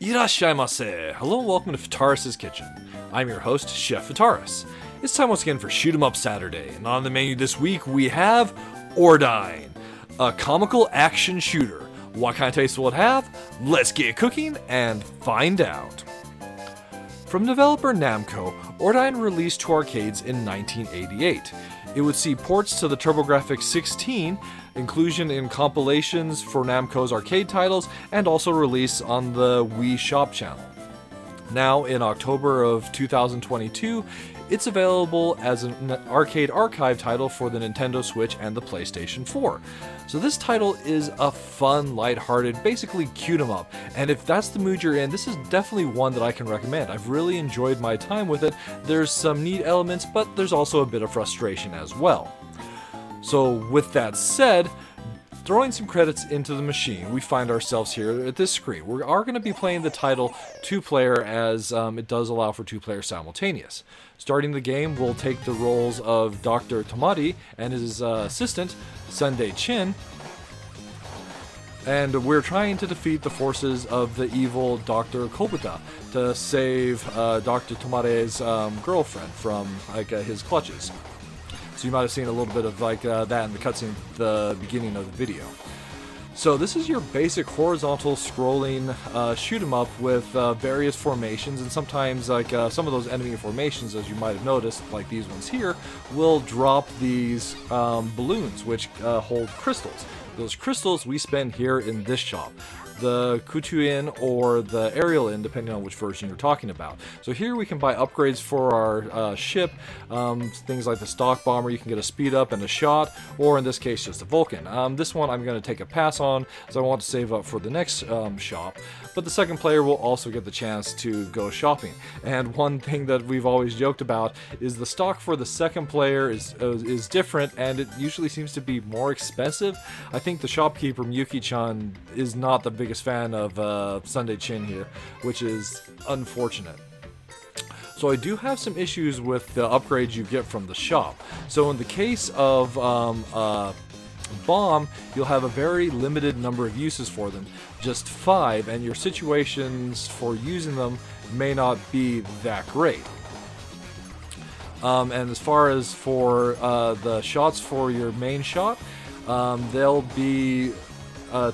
Irashaimase! Hello and welcome to Fataris' Kitchen. I'm your host, Chef Fataris. It's time once again for Shoot 'em Up Saturday, and on the menu this week we have Ordyne, a comical action shooter. What kind of taste will it have? Let's get cooking and find out. From developer Namco, Ordyne released to arcades in 1988. It would see ports to the TurboGrafx 16, inclusion in compilations for Namco's arcade titles, and also release on the Wii Shop channel. Now, in October of 2022, it's available as an arcade archive title for the Nintendo Switch and the PlayStation 4. So this title is a fun, lighthearted, basically cute 'em up, and if that's the mood you're in, this is definitely one that I can recommend. I've really enjoyed my time with it. There's some neat elements, but there's also a bit of frustration as well. So with that said, throwing some credits into the machine, we find ourselves here at this screen. We are going to be playing the title 2-player as it does allow for 2-player simultaneous. Starting the game, we'll take the roles of Dr. Tomari and his assistant, Sunday Chin, and we're trying to defeat the forces of the evil Dr. Kobuta to save Dr. Tomari's girlfriend from his clutches. So you might have seen a little bit of that in the cutscene at the beginning of the video. So this is your basic horizontal scrolling shoot 'em up with various formations, and sometimes some of those enemy formations, as you might have noticed, like these ones here, will drop these balloons which hold crystals. Those crystals we spend here in this shop, the Kutuin or the Aerial Inn, depending on which version you're talking about. So here we can buy upgrades for our ship, things like the stock bomber. You can get a speed up and a shot, or in this case just a Vulcan. This one I'm going to take a pass on, as I want to save up for the next shop, but the second player will also get the chance to go shopping. And one thing that we've always joked about is the stock for the second player is different, and it usually seems to be more expensive. I think the shopkeeper, Miyuki-chan, is not the biggest fan of Sunday Chin here, which is unfortunate. So I do have some issues with the upgrades you get from the shop. So in the case of bomb, you'll have a very limited number of uses for them, just 5, and your situations for using them may not be that great. And as far as for the shots for your main shot, they'll be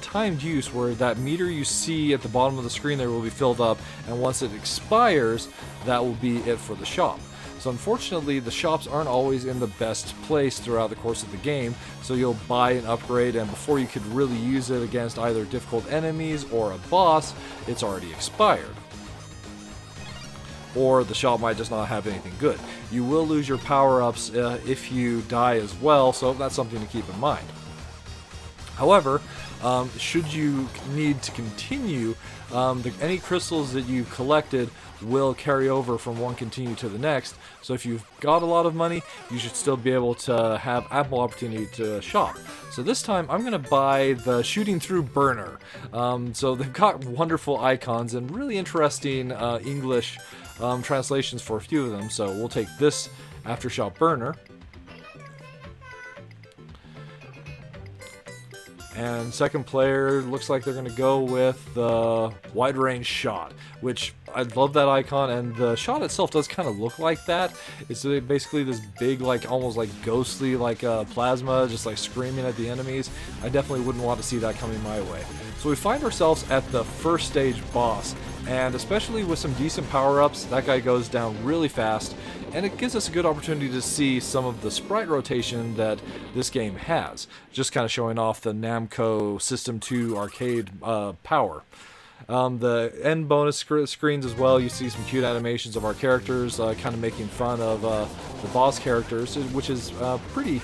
timed use, where that meter you see at the bottom of the screen there will be filled up, and once it expires, that will be it for the shop. So unfortunately, the shops aren't always in the best place throughout the course of the game, so you'll buy an upgrade, and before you could really use it against either difficult enemies or a boss, it's already expired. Or the shop might just not have anything good. You will lose your power-ups if you die as well, so that's something to keep in mind. However, should you need to continue, any crystals that you've collected will carry over from one continue to the next. So if you've got a lot of money, you should still be able to have ample opportunity to shop. So this time I'm going to buy the Shooting Through Burner. So they've got wonderful icons and really interesting English translations for a few of them. So we'll take this Aftershock Burner. And second player, looks like they're going to go with the Wide Range Shot, which I love that icon, and the shot itself does kind of look like that. It's basically this big, almost ghostly, plasma, just screaming at the enemies. I definitely wouldn't want to see that coming my way. So we find ourselves at the first stage boss, and especially with some decent power-ups, that guy goes down really fast, and it gives us a good opportunity to see some of the sprite rotation that this game has, just kind of showing off the Namco System 2 arcade power. The end bonus screens as well, you see some cute animations of our characters kind of making fun of the boss characters, which is pretty,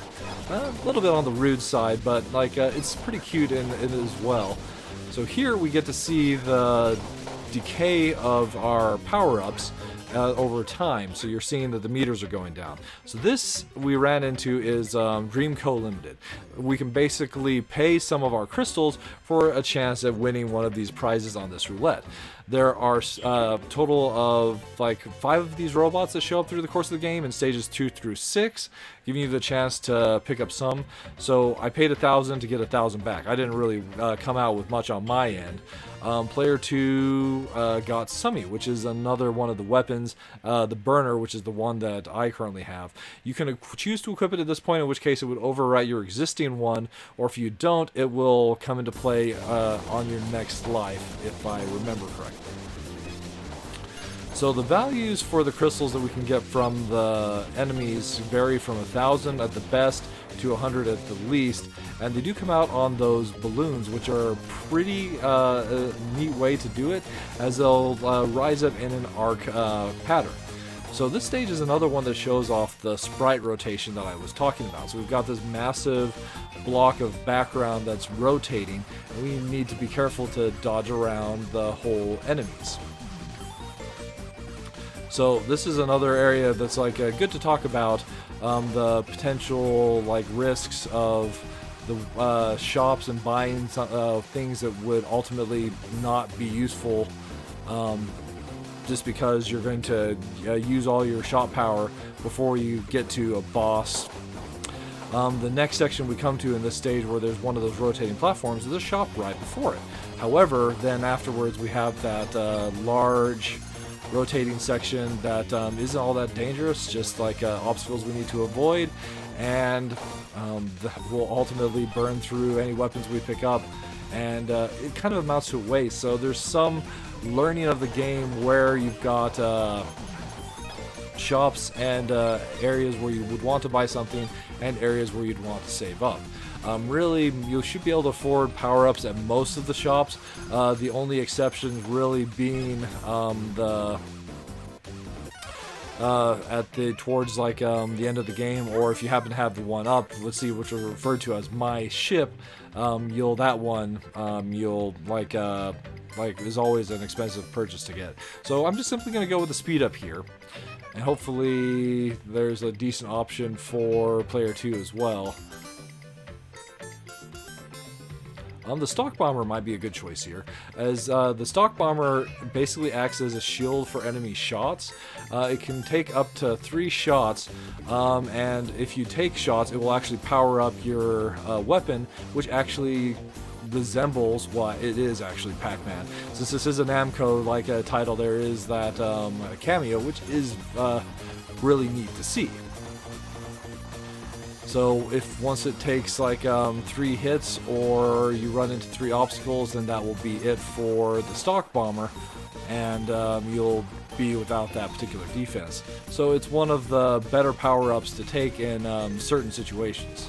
a little bit on the rude side, but it's pretty cute in it as well. So here we get to see the decay of our power-ups over time, so you're seeing that the meters are going down. So this we ran into is Dreamco Limited. We can basically pay some of our crystals for a chance at winning one of these prizes on this roulette. There are a total of like 5 of these robots that show up through the course of the game in stages 2 through 6, giving you the chance to pick up some. So I paid 1,000 to get 1,000 back. I didn't really come out with much on my end. Player 2 got Summy, which is another one of the weapons. The burner, which is the one that I currently have. You can choose to equip it at this point, in which case it would overwrite your existing one, or if you don't, it will come into play on your next life, if I remember correctly. So the values for the crystals that we can get from the enemies vary from 1,000 at the best to 100 at the least, and they do come out on those balloons, which are a pretty neat way to do it, as they'll rise up in an arc pattern. So this stage is another one that shows off the sprite rotation that I was talking about. So we've got this massive block of background that's rotating, and we need to be careful to dodge around the whole enemies. So this is another area that's like good to talk about, the potential like risks of the shops and buying things that would ultimately not be useful, just because you're going to use all your shop power before you get to a boss. The next section we come to in this stage, where there's one of those rotating platforms, is a shop right before it. However, then afterwards we have that large rotating section that isn't all that dangerous, just like obstacles we need to avoid, and that will ultimately burn through any weapons we pick up, and it kind of amounts to a waste. So there's some learning of the game where you've got shops and areas where you would want to buy something, and areas where you'd want to save up. Really, you should be able to afford power-ups at most of the shops. The only exceptions really being towards like the end of the game, or if you happen to have the one up, let's see, which are referred to as my ship. You'll like is always an expensive purchase to get. So I'm just simply going to go with the speed up here, and hopefully there's a decent option for player 2 as well. The Stock Bomber might be a good choice here, as the Stock Bomber basically acts as a shield for enemy shots. It can take up to 3 shots, and if you take shots, it will actually power up your weapon, which actually resembles, well, it is actually Pac-Man. Since this is a Namco-like title, there is that cameo, which is really neat to see. So if once it takes like 3 hits, or you run into 3 obstacles, then that will be it for the Stock Bomber, and you'll be without that particular defense. So it's one of the better power-ups to take in certain situations.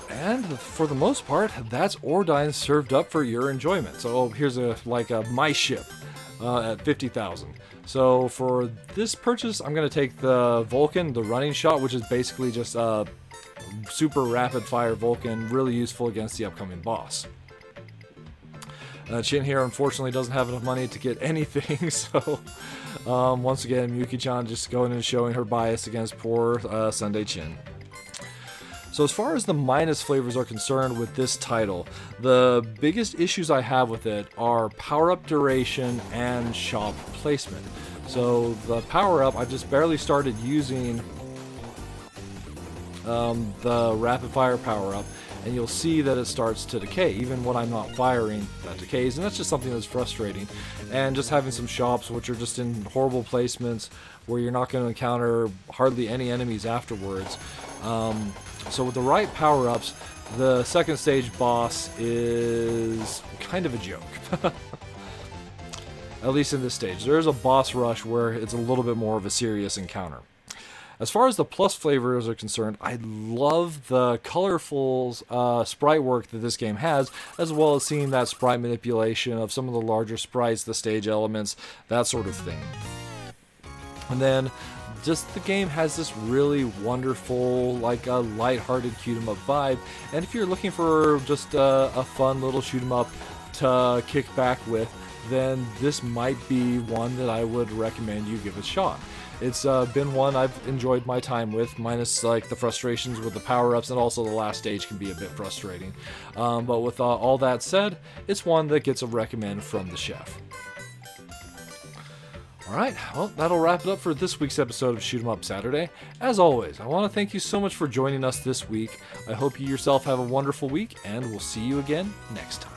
And for the most part, that's Ordyne served up for your enjoyment. So here's my ship at 50,000. So for this purchase, I'm going to take the Vulcan, the running shot, which is basically just a super rapid fire Vulcan, really useful against the upcoming boss. Chin here unfortunately doesn't have enough money to get anything, so once again, Yuki-chan just going and showing her bias against poor Sunday Chin. So as far as the minus flavors are concerned with this title, the biggest issues I have with it are power-up duration and shop placement. So the power-up, I just barely started using the rapid-fire power-up, and you'll see that it starts to decay. Even when I'm not firing, that decays, and that's just something that's frustrating. And just having some shops which are just in horrible placements where you're not going to encounter hardly any enemies afterwards. So with the right power-ups, the second stage boss is kind of a joke. At least in this stage. There is a boss rush where it's a little bit more of a serious encounter. As far as the plus flavors are concerned, I love the colorful sprite work that this game has, as well as seeing that sprite manipulation of some of the larger sprites, the stage elements, that sort of thing. And then just the game has this really wonderful, like a lighthearted shoot 'em up vibe. And if you're looking for just a fun little shoot 'em up to kick back with, then this might be one that I would recommend you give a shot. It's been one I've enjoyed my time with, minus like the frustrations with the power-ups, and also the last stage can be a bit frustrating. But with all that said, it's one that gets a recommend from the chef. Alright, well, that'll wrap it up for this week's episode of Shoot 'em Up Saturday. As always, I want to thank you so much for joining us this week. I hope you yourself have a wonderful week, and we'll see you again next time.